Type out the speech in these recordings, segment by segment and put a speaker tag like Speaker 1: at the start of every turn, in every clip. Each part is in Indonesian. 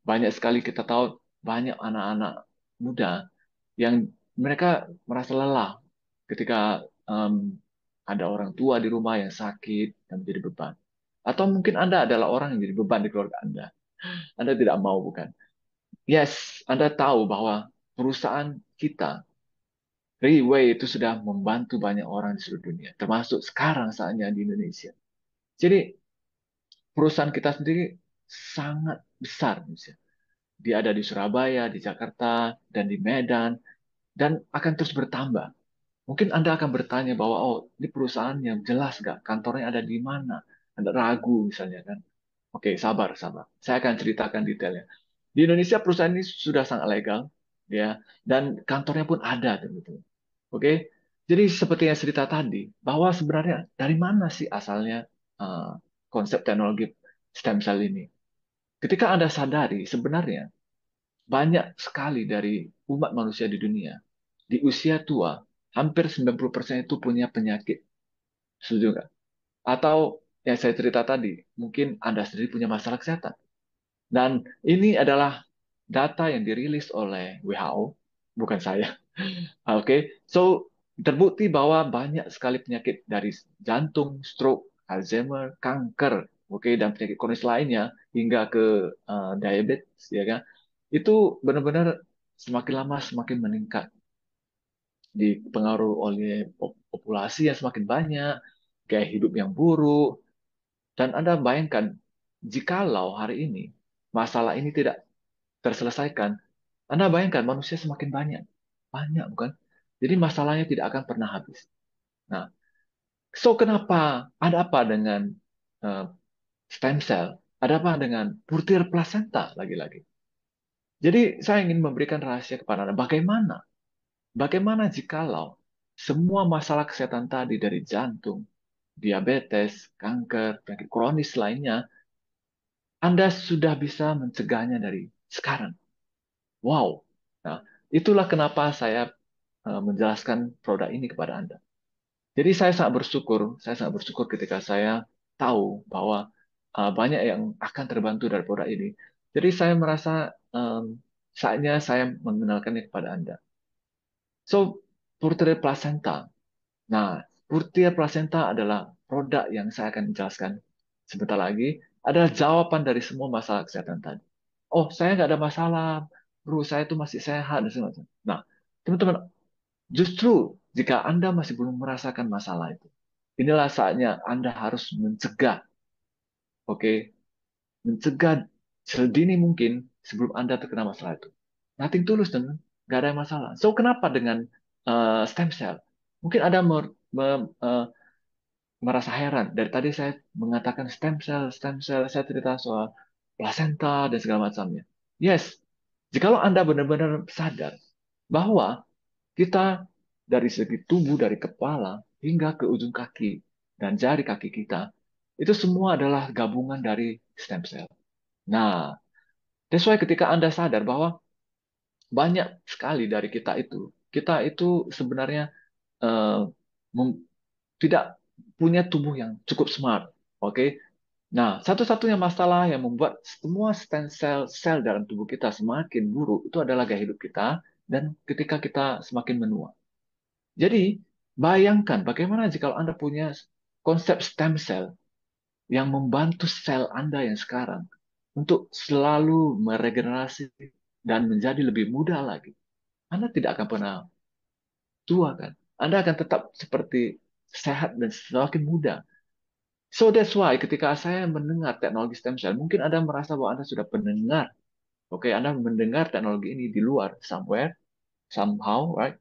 Speaker 1: Banyak sekali kita tahu banyak anak-anak muda yang mereka merasa lelah ketika em, ada orang tua di rumah yang sakit dan menjadi beban. Atau mungkin Anda adalah orang yang jadi beban di keluarga Anda. Anda tidak mau, bukan? Yes, Anda tahu bahwa perusahaan kita, Freeway itu sudah membantu banyak orang di seluruh dunia, termasuk sekarang saatnya di Indonesia. Jadi perusahaan kita sendiri sangat besar, Indonesia. Dia ada di Surabaya, di Jakarta, dan di Medan, dan akan terus bertambah. Mungkin Anda akan bertanya bahwa, oh, ini perusahaan yang jelas nggak? Kantornya ada di mana? Anda ragu misalnya kan? Oke, sabar, sabar. Saya akan ceritakan detailnya. Di Indonesia perusahaan ini sudah sangat legal, ya, dan kantornya pun ada, betul. Oke, jadi seperti yang cerita tadi, bahwa sebenarnya dari mana sih asalnya uh, konsep teknologi stem cell ini? Ketika Anda sadari, sebenarnya banyak sekali dari umat manusia di dunia, di usia tua, hampir 90% itu punya penyakit. Setuju nggak? Atau yang saya cerita tadi, mungkin Anda sendiri punya masalah kesehatan. Dan ini adalah data yang dirilis oleh WHO, bukan saya. Oke, so terbukti bahwa banyak sekali penyakit dari jantung, stroke, Alzheimer, kanker, oke, dan penyakit kronis lainnya hingga ke diabetes, ya kan? Itu benar-benar semakin lama semakin meningkat, dipengaruhi oleh populasi yang semakin banyak, gaya hidup yang buruk, dan Anda bayangkan jikalau hari ini masalah ini tidak terselesaikan, Anda bayangkan manusia semakin banyak, banyak bukan? Jadi masalahnya tidak akan pernah habis. Nah, so kenapa? Ada apa dengan eh, stem cell? Ada apa dengan butir plasenta lagi-lagi? Jadi saya ingin memberikan rahasia kepada Anda. Bagaimana? Bagaimana jikalau semua masalah kesehatan tadi dari jantung, diabetes, kanker, penyakit kronis lainnya, Anda sudah bisa mencegahnya dari sekarang? Wow. Nah, itulah kenapa saya menjelaskan produk ini kepada Anda. Jadi saya sangat bersyukur ketika saya tahu bahwa banyak yang akan terbantu dari produk ini. Jadi saya merasa saatnya saya mengenalkannya kepada Anda. So, Purtere Placenta. Nah, Purtere Placenta adalah produk yang saya akan jelaskan sebentar lagi. Adalah jawaban dari semua masalah kesehatan tadi. Oh, saya nggak ada masalah, bro. Saya itu masih sehat dan segala macam. Nah, teman-teman, justru jika Anda masih belum merasakan masalah itu, inilah saatnya Anda harus mencegah, oke? Mencegah sedini mungkin sebelum Anda terkena masalah itu. Nothing tulus, dengan nggak ada masalah. So, kenapa dengan stem cell? Mungkin Anda merasa heran. Dari tadi saya mengatakan stem cell, saya cerita soal placenta dan segala macamnya. Yes, jikalau Anda benar-benar sadar bahwa kita dari segi tubuh, dari kepala hingga ke ujung kaki dan jari kaki kita, itu semua adalah gabungan dari stem cell. Nah, that's why ketika Anda sadar bahwa banyak sekali dari kita itu sebenarnya eh, mem- tidak punya tubuh yang cukup smart. Oke. Nah, satu-satunya masalah yang membuat semua stem sel dalam tubuh kita semakin buruk itu adalah gaya hidup kita dan ketika kita semakin menua. Jadi, bayangkan bagaimana jika Anda punya konsep stem cell yang membantu sel Anda yang sekarang untuk selalu meregenerasi dan menjadi lebih muda lagi. Anda tidak akan pernah tua, kan? Anda akan tetap seperti sehat dan semakin muda. So that's why ketika saya mendengar teknologi stem cell, mungkin Anda merasa bahwa Anda sudah pendengar. Oke, Anda mendengar teknologi ini di luar, somewhere, somehow, right?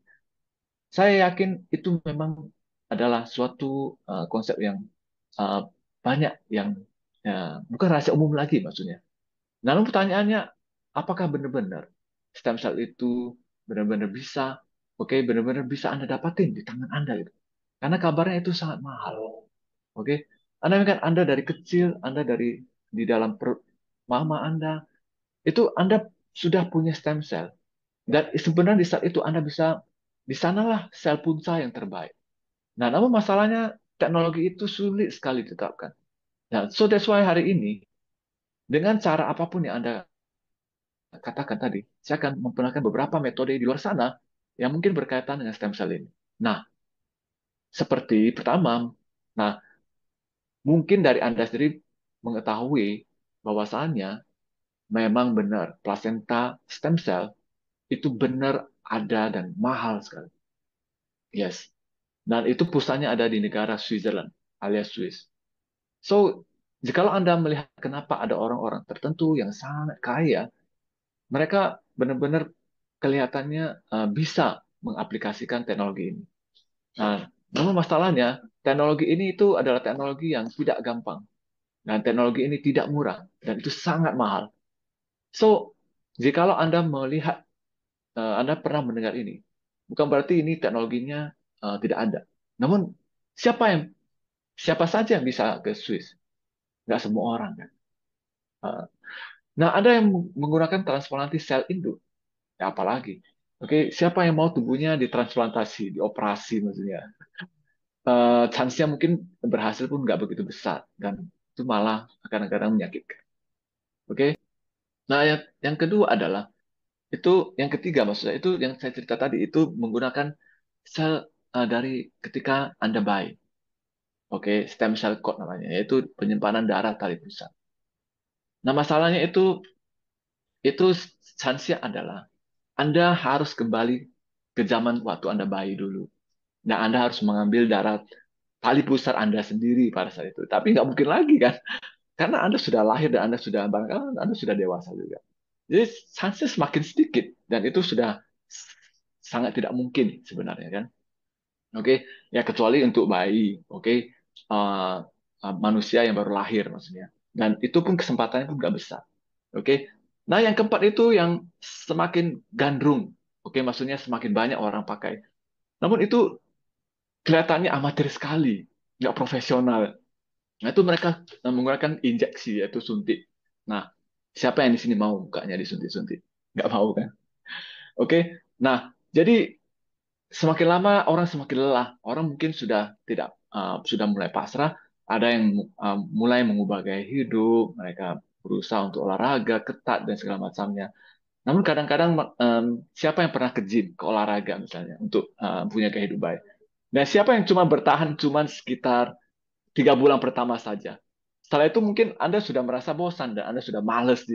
Speaker 1: Saya yakin itu memang adalah suatu konsep yang uh, banyak yang bukan rahasia umum lagi maksudnya. Lalu pertanyaannya, apakah benar-benar stem cell itu benar-benar bisa, oke, benar-benar bisa Anda dapatin di tangan Anda gitu? Karena kabarnya itu sangat mahal, oke? Anda kan Anda dari kecil, Anda dari di dalam perut mama Anda, itu Anda sudah punya stem cell. Dan sebenarnya di saat itu Anda bisa, di sanalah sel punca yang terbaik. Nah, namun masalahnya teknologi itu sulit sekali ditetapkan. Nah, so that's why hari ini, dengan cara apapun yang Anda katakan tadi, saya akan memperkenalkan beberapa metode di luar sana yang mungkin berkaitan dengan stem cell ini. Nah, seperti pertama, nah mungkin dari Anda sendiri mengetahui bahwasannya memang benar plasenta stem cell itu benar ada dan mahal sekali. Yes. Dan itu pusatnya ada di negara Switzerland alias Swiss. So, jikalau Anda melihat kenapa ada orang-orang tertentu yang sangat kaya, mereka benar-benar kelihatannya bisa mengaplikasikan teknologi ini. Nah, namun masalahnya, teknologi ini itu adalah teknologi yang tidak gampang. Dan teknologi ini tidak murah. Dan itu sangat mahal. So, jikalau Anda melihat, Anda pernah mendengar ini, bukan berarti ini teknologinya tidak ada. Namun, siapa yang siapa saja yang bisa ke Swiss? Nggak semua orang kan. Uh, Nah, ada yang menggunakan transplantasi sel induk. Ya, apalagi. Oke, siapa yang mau tubuhnya ditransplantasi, dioperasi maksudnya? Chance-nya mungkin berhasil pun nggak begitu besar dan itu malah kadang-kadang menyakitkan. Oke. Nah, yang kedua adalah itu yang ketiga maksudnya itu yang saya cerita tadi itu menggunakan sel dari ketika Anda bayi. Oke, stem cell cord namanya, yaitu penyimpanan darah tali pusat. Nah, masalahnya itu chance-nya adalah Anda harus kembali ke zaman waktu Anda bayi dulu. Nah, Anda harus mengambil darah tali pusar Anda sendiri pada saat itu. Tapi nggak mungkin lagi kan, karena Anda sudah lahir dan Anda sudah barangkali Anda sudah dewasa juga. Jadi chance semakin sedikit dan itu sudah sangat tidak mungkin sebenarnya kan. Oke, ya kecuali untuk bayi, oke. Uh, Manusia yang baru lahir maksudnya. Dan itu pun kesempatannya pun nggak besar. Oke. Nah, yang keempat itu yang semakin gandrung. Oke, maksudnya semakin banyak orang pakai. Namun itu kelihatannya amatir sekali, nggak profesional. Nah, itu mereka menggunakan injeksi, yaitu suntik. Nah, siapa yang di sini mau mukanya disuntik-suntik? Nggak mau kan? Oke. Nah, jadi semakin lama orang semakin lelah. Orang mungkin sudah tidak sudah mulai pasrah. Ada yang mulai mengubah gaya hidup. Mereka berusaha untuk olahraga ketat dan segala macamnya. Namun kadang-kadang siapa yang pernah ke gym, ke olahraga misalnya, untuk punya gaya hidup baik? Dan siapa yang cuma bertahan cuma sekitar 3 bulan pertama saja. Setelah itu mungkin Anda sudah merasa bosan dan Anda sudah males.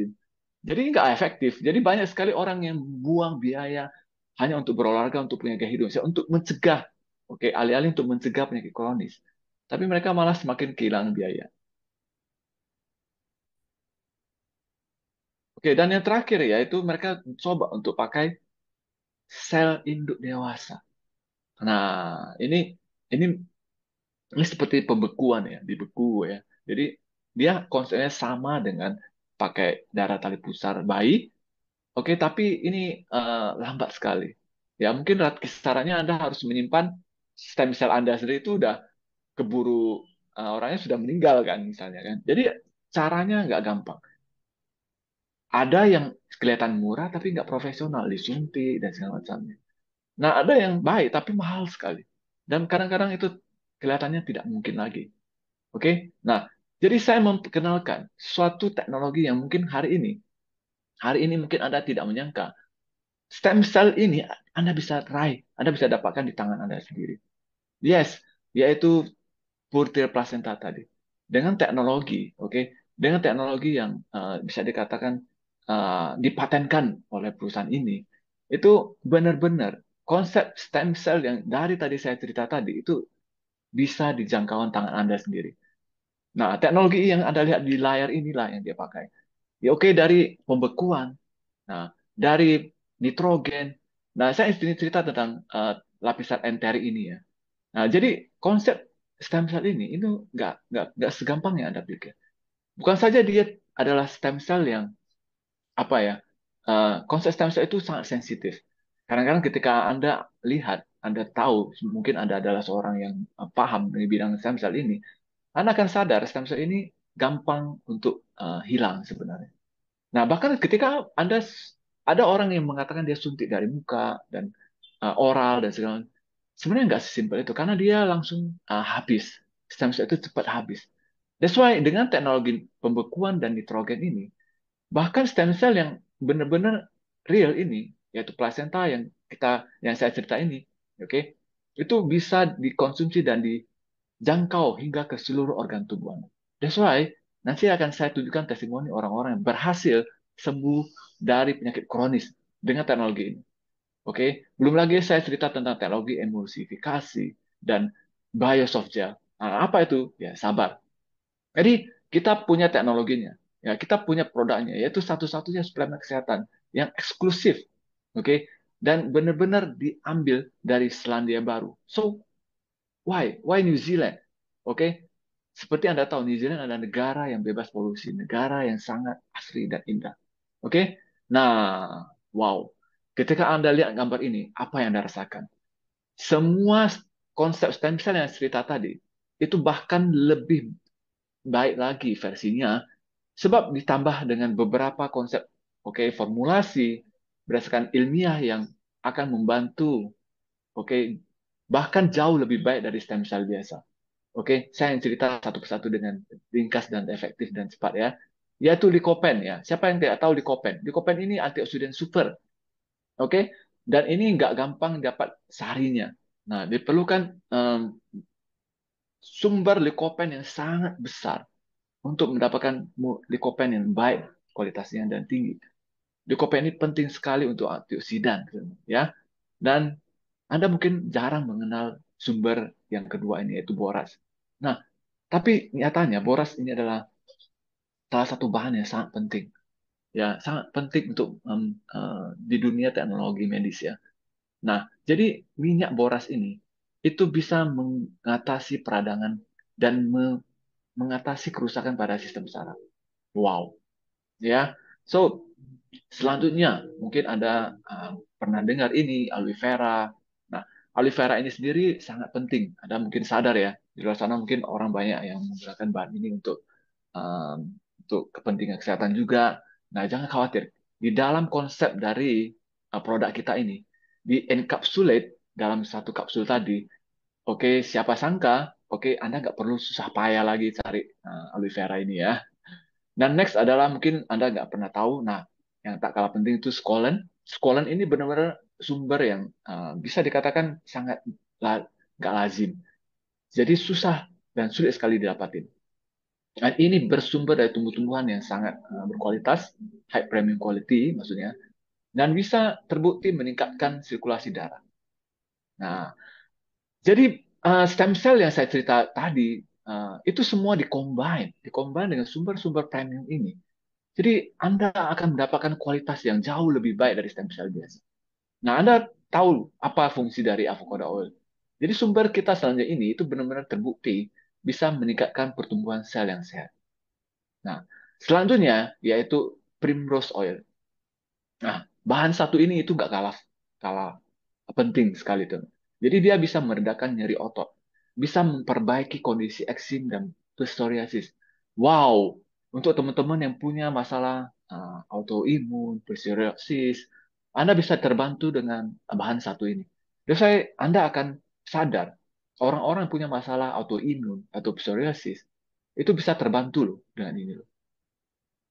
Speaker 1: Jadi nggak efektif. Jadi banyak sekali orang yang buang biaya hanya untuk berolahraga, untuk punya gaya hidup, untuk mencegah, oke, alih-alih untuk mencegah penyakit kronis. Tapi mereka malah semakin kehilangan biaya. Oke, dan yang terakhir ya, itu mereka coba untuk pakai sel induk dewasa. Nah, ini ini seperti pembekuan ya, dibeku ya. Jadi dia konsepnya sama dengan pakai darah tali pusar bayi. Oke, tapi ini lambat sekali. Ya, mungkin kisarannya Anda harus menyimpan stem cell Anda sendiri itu udah keburu orangnya sudah meninggal kan misalnya kan. Jadi caranya nggak gampang. Ada yang kelihatan murah tapi nggak profesional, disuntik dan segala macamnya. Nah, ada yang baik tapi mahal sekali. Dan kadang-kadang itu kelihatannya tidak mungkin lagi. Oke? Nah, jadi saya memperkenalkan suatu teknologi yang mungkin hari ini mungkin Anda tidak menyangka. Stem cell ini Anda bisa raih, Anda bisa dapatkan di tangan Anda sendiri. Yes, yaitu butir plasenta tadi. Dengan teknologi, oke, dengan teknologi yang bisa dikatakan dipatenkan oleh perusahaan ini, itu benar-benar konsep stem cell yang dari tadi saya cerita tadi itu bisa dijangkauan tangan Anda sendiri. Nah, teknologi yang Anda lihat di layar inilah yang dia pakai. Ya oke, dari pembekuan, nah dari nitrogen. Nah, saya ingin cerita tentang lapisan enteri ini ya. Nah, jadi konsep stem cell ini itu nggak segampang yang Anda pikir. Bukan saja dia adalah stem cell yang apa ya, konsep stem cell itu sangat sensitif. Kadang-kadang ketika Anda lihat, Anda tahu mungkin Anda adalah seorang yang paham di bidang stem cell ini, Anda akan sadar stem cell ini gampang untuk hilang sebenarnya. Nah, bahkan ketika ada orang yang mengatakan dia suntik dari muka dan oral dan segala macam, sebenarnya nggak sesimpel itu karena dia langsung habis. Stem cell itu cepat habis. That's why dengan teknologi pembekuan dan nitrogen ini, bahkan stem cell yang benar-benar real ini, yaitu plasenta yang saya cerita ini, oke, itu bisa dikonsumsi dan dijangkau hingga ke seluruh organ tubuh Anda. That's why nanti akan saya tunjukkan testimoni orang-orang yang berhasil sembuh dari penyakit kronis dengan teknologi ini. Oke, belum lagi saya cerita tentang teknologi emulsifikasi dan biosoft gel. Nah, apa itu? Ya, sabar. Jadi kita punya teknologinya, ya kita punya produknya, yaitu satu-satunya suplemen kesehatan yang eksklusif, oke, dan benar-benar diambil dari Selandia Baru. So why New Zealand? Oke, seperti Anda tahu New Zealand adalah negara yang bebas polusi, negara yang sangat asri dan indah. Oke, nah wow, ketika Anda lihat gambar ini, apa yang Anda rasakan? Semua konsep stem cell yang cerita tadi itu bahkan lebih baik lagi versinya sebab ditambah dengan beberapa konsep, oke, formulasi berdasarkan ilmiah yang akan membantu, oke, bahkan jauh lebih baik dari stem cell biasa. Oke, saya yang cerita satu persatu dengan ringkas dan efektif dan cepat ya. Yaitu Lycopene ya. Siapa yang tidak tahu Lycopene? Lycopene ini antioksidan super, oke? Dan ini nggak gampang dapat seharinya. Nah, diperlukan sumber Lycopene yang sangat besar untuk mendapatkan likopen yang baik kualitasnya dan tinggi. Likopen ini penting sekali untuk antioksidan, ya. Dan Anda mungkin jarang mengenal sumber yang kedua ini yaitu boras. Nah, tapi nyatanya boras ini adalah salah satu bahan yang sangat penting, ya, sangat penting untuk di dunia teknologi medis ya. Nah, jadi minyak boras ini itu bisa mengatasi peradangan dan mengatasi kerusakan pada sistem saraf. Wow, ya. So, selanjutnya mungkin Anda pernah dengar ini aloe vera. Nah, aloe vera ini sendiri sangat penting. Anda mungkin sadar ya, di luar sana mungkin orang banyak yang menggunakan bahan ini untuk kepentingan kesehatan juga. Nah, jangan khawatir. Di dalam konsep dari produk kita ini, di encapsulate dalam satu kapsul tadi, oke, siapa sangka, oke, Anda nggak perlu susah payah lagi cari aloe vera ini ya. Dan next adalah mungkin Anda nggak pernah tahu, nah yang tak kalah penting itu skolen. Skolen ini benar-benar sumber yang bisa dikatakan sangat nggak lazim. Jadi susah dan sulit sekali didapatin. Dan ini bersumber dari tumbuh-tumbuhan yang sangat berkualitas, high premium quality maksudnya, dan bisa terbukti meningkatkan sirkulasi darah. Nah, jadi stem cell yang saya cerita tadi, itu semua dikombin dengan sumber-sumber premium ini. Jadi Anda akan mendapatkan kualitas yang jauh lebih baik dari stem cell biasa. Nah, Anda tahu apa fungsi dari avocado oil. Jadi sumber kita selanjutnya ini itu benar-benar terbukti bisa meningkatkan pertumbuhan sel yang sehat. Nah, selanjutnya yaitu primrose oil. Nah, bahan satu ini itu nggak kalah kalah penting sekali tuh. Jadi dia bisa meredakan nyeri otot, bisa memperbaiki kondisi eksim dan psoriasis. Wow, untuk teman-teman yang punya masalah autoimun, psoriasis, Anda bisa terbantu dengan bahan satu ini. Dan Anda akan sadar orang-orang yang punya masalah autoimun atau psoriasis itu bisa terbantu loh dengan ini loh.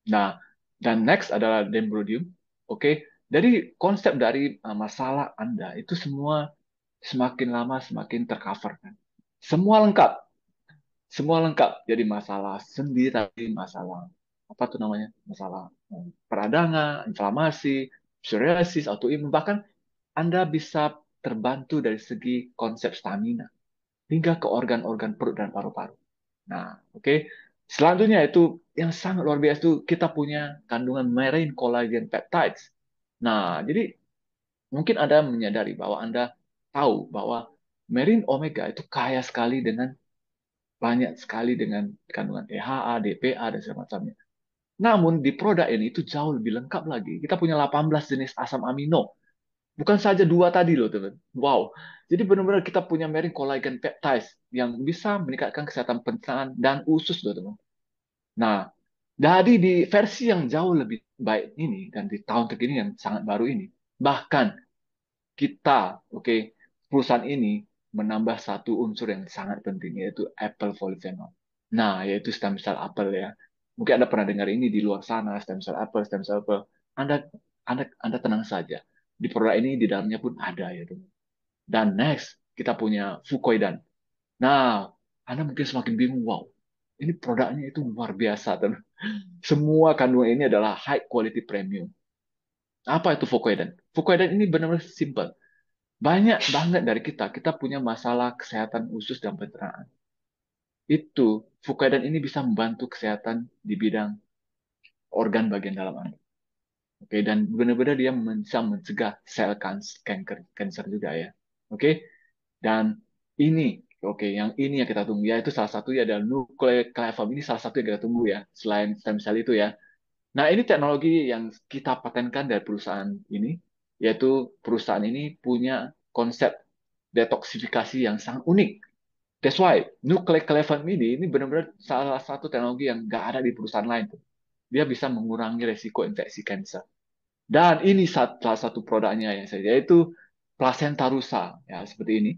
Speaker 1: Nah, dan next adalah dendrodium. Oke, jadi konsep dari masalah Anda itu semua semakin lama semakin tercover kan. Semua lengkap, semua lengkap. Jadi masalah sendi tadi, masalah apa tuh namanya, masalah peradangan, inflamasi, psoriasis, autoimun, bahkan Anda bisa terbantu dari segi konsep stamina hingga ke organ-organ perut dan paru-paru. Nah, oke. Selanjutnya itu yang sangat luar biasa itu kita punya kandungan marine collagen peptides. Nah, jadi mungkin Anda menyadari bahwa Anda tahu bahwa marine omega itu kaya sekali dengan banyak sekali dengan kandungan EHA, DPA dan segala macamnya. Namun di produk ini itu jauh lebih lengkap lagi. Kita punya 18 jenis asam amino. Bukan saja dua tadi loh, teman. Wow. Jadi benar-benar kita punya marine collagen peptides yang bisa meningkatkan kesehatan pencernaan dan usus loh, teman. Nah, jadi di versi yang jauh lebih baik ini dan di tahun terkini yang sangat baru ini, bahkan kita, oke, perusahaan ini menambah satu unsur yang sangat penting yaitu apple polyphenol. Nah, yaitu stem cell apel ya. Mungkin Anda pernah dengar ini di luar sana, stem cell apel, stem cell apel. Anda Anda tenang saja. Di produk ini di dalamnya pun ada ya, teman. Dan next kita punya Fukoidan. Nah, Anda mungkin semakin bingung, wow, ini produknya itu luar biasa, teman. Semua kandungan ini adalah high quality premium. Apa itu Fukoidan? Fukoidan ini benar-benar simple. Banyak banget dari kita punya masalah kesehatan usus dan pencernaan. Itu Fukoidan ini bisa membantu kesehatan di bidang organ bagian dalam Anda. Oke, dan benar-benar dia bisa mencegah sel kanker juga ya. Oke, dan ini, oke, yang ini yang kita tunggu ya, itu salah satu ya adalah nucleoclavam, ini salah satu yang kita tunggu ya, selain stem cell itu ya. Nah, ini teknologi yang kita patenkan dari perusahaan ini, yaitu perusahaan ini punya konsep detoksifikasi yang sangat unik. That's why nucleoclavam ini benar-benar salah satu teknologi yang nggak ada di perusahaan lain tuh. Dia bisa mengurangi resiko infeksi kanker. Dan ini salah satu produknya yang saya yaitu plasenta rusa ya seperti ini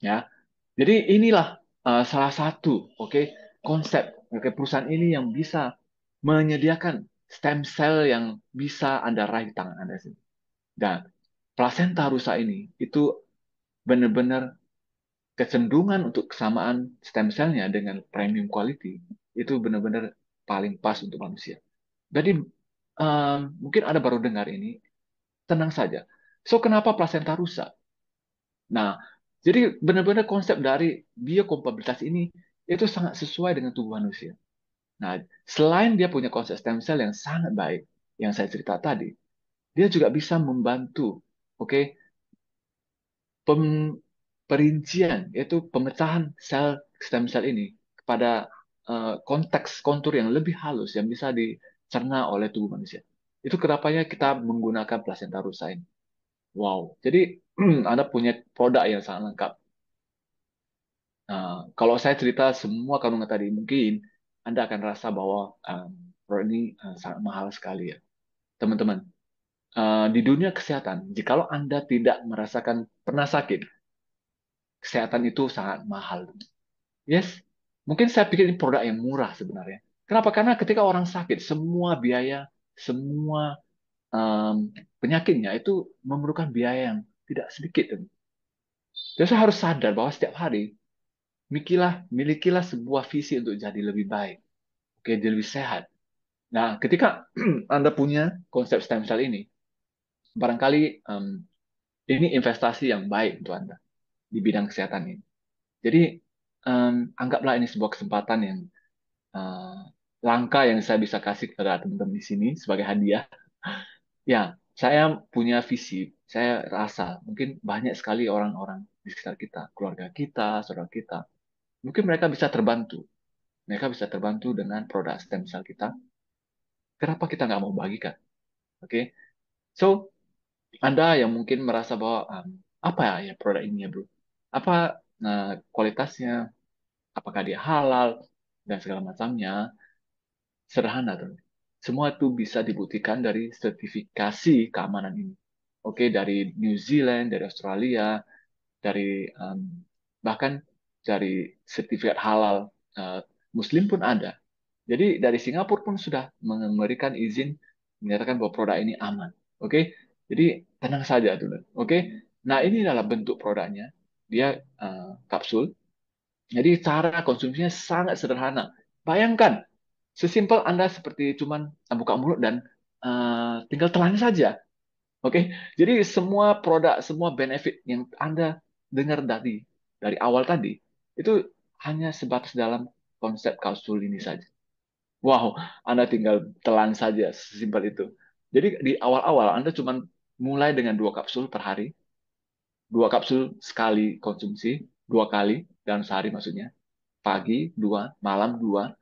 Speaker 1: ya. Jadi inilah salah satu konsep perusahaan ini yang bisa menyediakan stem cell yang bisa Anda raih di tangan Anda sendiri. Dan plasenta rusa ini itu benar-benar kecenderungan untuk kesamaan stem cell-nya dengan premium quality itu benar-benar paling pas untuk manusia. Jadi mungkin Anda baru dengar ini, tenang saja. So, kenapa plasenta rusak? Nah, jadi benar-benar konsep dari biokompatibilitas ini itu sangat sesuai dengan tubuh manusia. Nah, selain dia punya konsep stem cell yang sangat baik, yang saya cerita tadi, dia juga bisa membantu, oke, pem- perincian, yaitu pemecahan sel stem cell ini kepada konteks kontur yang lebih halus yang bisa dicerna oleh tubuh manusia. Itu kenapanya kita menggunakan plasenta rusa ini. Wow, jadi Anda punya produk yang sangat lengkap. Nah, kalau saya cerita semua kandungan tadi, mungkin Anda akan rasa bahwa produk ini sangat mahal sekali ya. Teman-teman, di dunia kesehatan, jikalau Anda tidak merasakan pernah sakit, kesehatan itu sangat mahal. Yes, mungkin saya pikir ini produk yang murah sebenarnya. Kenapa? Karena ketika orang sakit, semua biaya, semua penyakitnya itu memerlukan biaya yang tidak sedikit. Jadi saya harus sadar bahwa setiap hari milikilah sebuah visi untuk jadi lebih baik, oke, jadi lebih sehat. Nah, ketika Anda punya konsep stem cell ini, barangkali ini investasi yang baik untuk Anda di bidang kesehatan ini. Jadi, anggaplah ini sebuah kesempatan yang eh, langka yang saya bisa kasih kepada teman-teman di sini sebagai hadiah. Ya, saya punya visi. Saya rasa mungkin banyak sekali orang-orang di sekitar kita, keluarga kita, saudara kita, mungkin mereka bisa terbantu. Mereka bisa terbantu dengan produk stem cell kita. Kenapa kita nggak mau bagikan? Oke, so Anda yang mungkin merasa bahwa apa ya produk ini ya bro? Apa kualitasnya? Apakah dia halal dan segala macamnya? Sederhana tuh. Semua itu bisa dibuktikan dari sertifikasi keamanan ini. Oke, dari New Zealand, dari Australia, dari bahkan dari sertifikat halal Muslim pun ada. Jadi dari Singapura pun sudah memberikan izin menyatakan bahwa produk ini aman. Oke, jadi tenang saja dulu. Oke, nah ini adalah bentuk produknya. Dia kapsul. Jadi cara konsumsinya sangat sederhana. Bayangkan, sesimpel Anda seperti cuman buka mulut dan tinggal telan saja. Oke, jadi semua produk, semua benefit yang Anda dengar dari awal tadi itu hanya sebatas dalam konsep kapsul ini saja. Wow, Anda tinggal telan saja, sesimpel itu. Jadi di awal-awal Anda cuma mulai dengan 2 kapsul per hari, 2 kapsul sekali konsumsi, 2 kali dalam sehari maksudnya. Pagi 2, malam 2.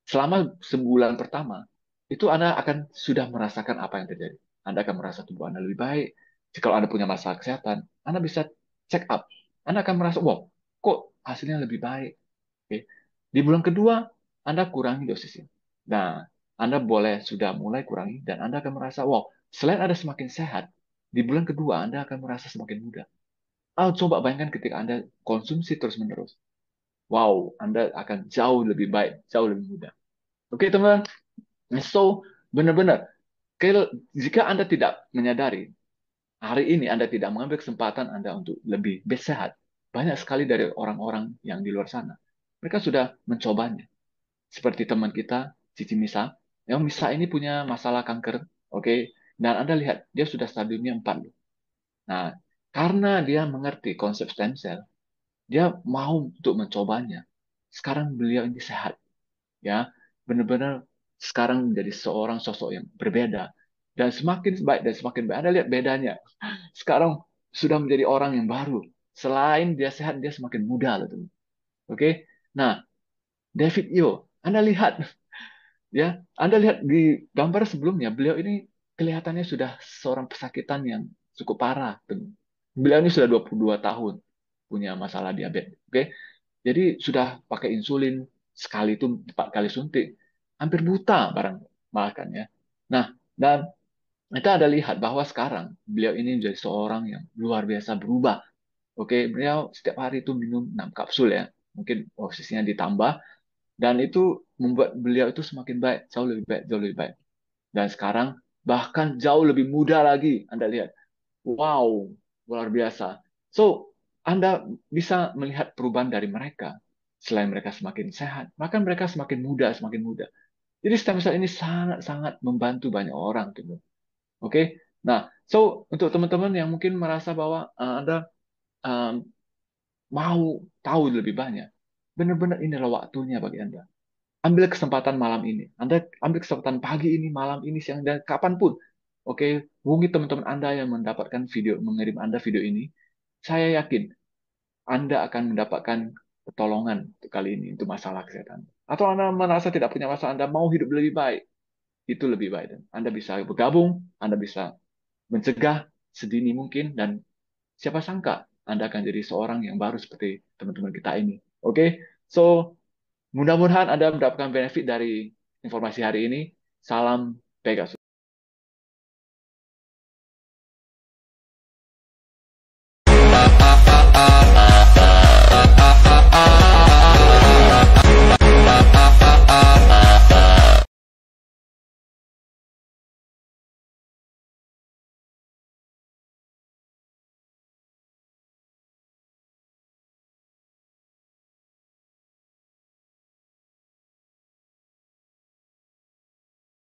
Speaker 1: Selama sebulan pertama, itu Anda akan sudah merasakan apa yang terjadi. Anda akan merasa tubuh Anda lebih baik. Jika Anda punya masalah kesehatan, Anda bisa check up. Anda akan merasa, wow, kok hasilnya lebih baik. Oke. Di bulan kedua, Anda kurangi dosisnya. Nah, Anda boleh sudah mulai kurangi, dan Anda akan merasa, wow, selain Anda semakin sehat, di bulan kedua Anda akan merasa semakin muda. Coba bayangkan ketika Anda konsumsi terus-menerus. Wow, Anda akan jauh lebih baik, jauh lebih mudah. Oke, teman-teman. So, benar-benar. Jika Anda tidak menyadari, hari ini Anda tidak mengambil kesempatan Anda untuk lebih sehat, banyak sekali dari orang-orang yang di luar sana. Mereka sudah mencobanya. Seperti teman kita, Cici Misa. Yang Misa ini punya masalah kanker, oke? Dan Anda lihat, dia sudah stadiumnya 4 loh. Nah, karena dia mengerti konsep stem cell, dia mau untuk mencobanya. Sekarang beliau ini sehat, ya, benar-benar sekarang menjadi seorang sosok yang berbeda dan semakin baik dan semakin baik. Anda lihat bedanya. Sekarang sudah menjadi orang yang baru. Selain dia sehat, dia semakin muda loh, teman. Oke? Nah, David Yo, Anda lihat, ya, Anda lihat di gambar sebelumnya, beliau ini kelihatannya sudah seorang pesakitan yang cukup parah, teman. Beliau ini sudah 22 tahun punya masalah diabetes. Oke? Jadi sudah pakai insulin sekali itu 4 kali suntik, hampir buta barang makan ya. Nah, dan kita ada lihat bahwa sekarang beliau ini menjadi seorang yang luar biasa berubah. Oke, beliau setiap hari itu minum 6 kapsul ya. Mungkin posisinya ditambah dan itu membuat beliau itu semakin baik, jauh lebih baik, jauh lebih baik. Dan sekarang bahkan jauh lebih muda lagi. Anda lihat. Wow, luar biasa. So, Anda bisa melihat perubahan dari mereka. Selain mereka semakin sehat, bahkan mereka semakin muda, semakin muda. Jadi stem cell ini sangat-sangat membantu banyak orang, gitu. Oke? Nah, so untuk teman-teman yang mungkin merasa bahwa Anda um, mau tahu lebih banyak, benar-benar inilah waktunya bagi Anda. Ambil kesempatan malam ini. Anda ambil kesempatan pagi ini, malam ini, siang, dan kapanpun. Oke, hubungi teman-teman Anda yang mendapatkan video, mengirim Anda video ini. Saya yakin Anda akan mendapatkan pertolongan untuk kali ini, untuk masalah kesehatan. Atau Anda merasa tidak punya masalah, Anda mau hidup lebih baik, itu lebih baik. Dan Anda bisa bergabung, Anda bisa mencegah sedini mungkin, dan siapa sangka Anda akan jadi seorang yang baru seperti teman-teman kita ini. Oke, so mudah-mudahan Anda mendapatkan benefit dari informasi hari ini. Salam Pegasus.